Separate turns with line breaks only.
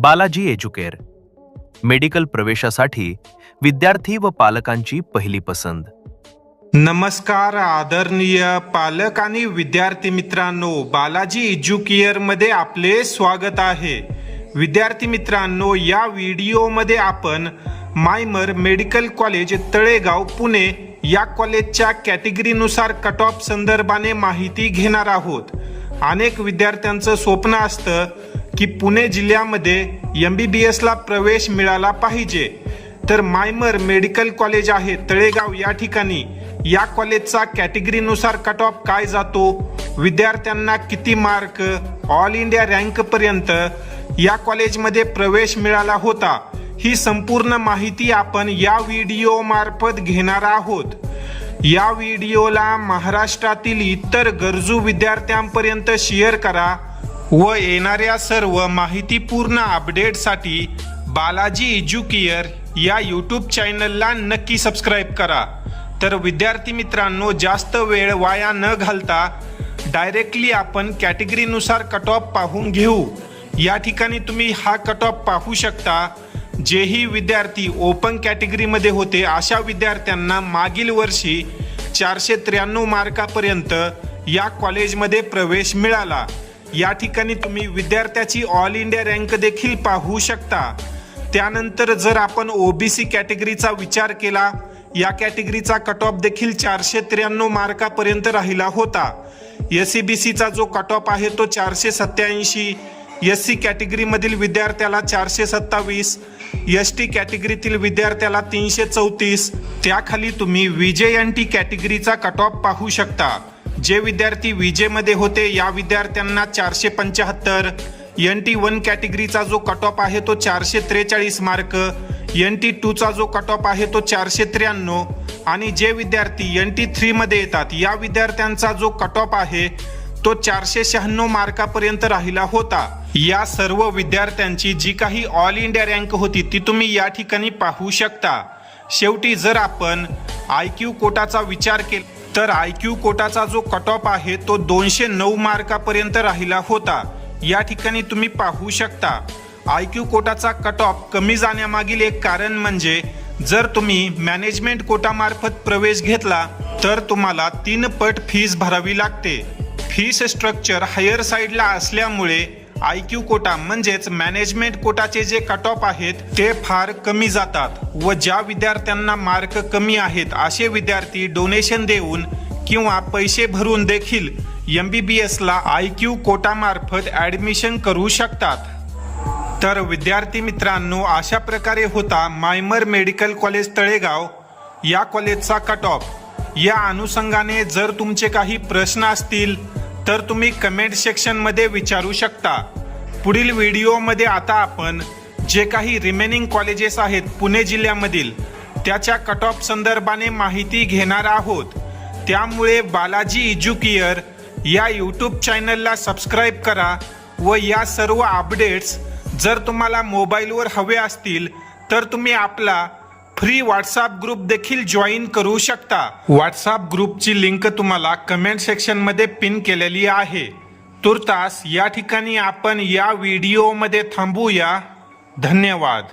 Balaji Educare medical प्रवेशासाठी विद्यार्थी व पालकांची पहिली पसंत।
नमस्कार आदरणीय पालक आणि विद्यार्थी मित्रांनो, बालाजी एज्युकेअर मध्ये आपले स्वागत आहे। विद्यार्थी मित्रांनो, या व्हिडिओमध्ये आपण मायमर मेडिकल कॉलेज तळेगाव पुणे या कॉलेजच्या कॅटेगरीनुसार कट ऑफ संदर्भाने माहिती घेणार आहोत। अनेक विद्यार्थ्यांचं स्वप्न असतं की पुणे जिल्ह्यामध्ये MBBS ला प्रवेश मिळाला पाहिजे, तर मायमर मेडिकल कॉलेज आहे तळेगाव या ठिकाणी या कॉलेजचा कॅटेगरीनुसार कट ऑफ काय जातो, विद्यार्थ्यांना किती मार्क, ऑल इंडिया रँक पर्यंत या कॉलेजमध्ये प्रवेश मिळाला होता, ही संपूर्ण माहिती आपण या व्हिडिओ मार्फत घेणार आहोत। या व्हिडिओला महाराष्ट्रातील इतर गरजू विद्यार्थ्यांपर्यंत शेअर करा व येणाऱ्या सर्व माहितीपूर्ण अपडेटसाठी बालाजी एज्युकेअर या यूट्यूब चॅनलला नक्की सबस्क्राईब करा। तर विद्यार्थी मित्रांनो, जास्त वेळ वाया न घालता डायरेक्टली आपण कॅटेगरीनुसार कट ऑफ पाहून घेऊ। या ठिकाणी तुम्ही हा कट ऑफ पाहू शकता। जेही विद्यार्थी ओपन कॅटेगरीमध्ये होते अशा विद्यार्थ्यांना मागील वर्षी 493 मार्कापर्यंत या कॉलेजमध्ये प्रवेश मिळाला। या ठिकाणी तुम्ही विद्यार्थ्याची ऑल इंडिया रँक देखील पाहू शकता। त्यानंतर जर आपण OBC कॅटेगरीचा विचार केला, या कॅटेगरीचा कट ऑफ देखील 493 मार्कापर्यंत राहिला होता। SCBCचा जो कट ऑफ आहे तो 487, SC कॅटेगरीमधील विद्यार्थ्याला 427, ST कॅटेगरीतील विद्यार्थ्याला 334, त्याखाली तुम्ही VJNT कॅटेगरीचा कट ऑफ पाहू शकता। जे विद्यार्थी विजेमध्ये होते या विद्यार्थ्यांना 475, NT1 कॅटेगरीचा जो कट ऑफ आहे तो 443 मार्क, NT2चा जो कट ऑफ आहे तो 493 आणि जे विद्यार्थी NT3 मध्ये येतात या विद्यार्थ्यांचा जो कट ऑफ आहे तो 496 मार्कापर्यंत राहिला होता। या सर्व विद्यार्थ्यांची जी काही ऑल इंडिया रँक होती ती तुम्ही या ठिकाणी पाहू शकता। शेवटी जर आपण IQ कोटाचा विचार केला तर IQ कोटाचा जो कट ऑफ आहे तो 209 मार्कापर्यंत राहिला होता। या ठिकाणी तुम्ही पाहू शकता। IQ कोटाचा कट ऑफ कमी जाण्यामागील एक कारण म्हणजे जर तुम्ही मॅनेजमेंट कोटामार्फत प्रवेश घेतला तर तुम्हाला 3 पट फीस भरावी लागते। फीस स्ट्रक्चर हायर साईडला असल्यामुळे IQ कोटा म्हणजेच मॅनेजमेंट कोटाचे जे कट ऑफ आहेत ते फार कमी जातात व ज्या विद्यार्थ्यांना मार्क कमी आहेत असे विद्यार्थी डोनेशन देऊन किंवा पैसे भरून देखील MBBS ला IQ कोटामार्फत ॲडमिशन करू शकतात। तर विद्यार्थी मित्रांनो, अशा प्रकारे होता मायमर मेडिकल कॉलेज तळेगाव या कॉलेजचा कट ऑफ। या अनुषंगाने जर तुमचे काही प्रश्न असतील तर तुम्ही कमेंट सेक्शनमध्ये विचारू शकता। पुढील व्हिडिओमध्ये आता आपण जे काही रिमेनिंग कॉलेजेस आहेत पुणे जिल्ह्यामधील त्याच्या कट ऑफ संदर्भाने माहिती घेणार आहोत। त्यामुळे बालाजी एज्युकेअर या यूट्यूब चॅनलला सबस्क्राईब करा व या सर्व अपडेट्स जर तुम्हाला मोबाईलवर हवे असतील तर तुम्ही आपला फ्री व्हॉट्सअप ग्रुप देखील जॉईन करू शकता। व्हॉट्सअप ग्रुपची लिंक तुम्हाला कमेंट सेक्शनमध्ये पिन केलेली आहे। तुर्तास या ठिकाणी आपण या व्हिडिओमध्ये थांबूया। धन्यवाद।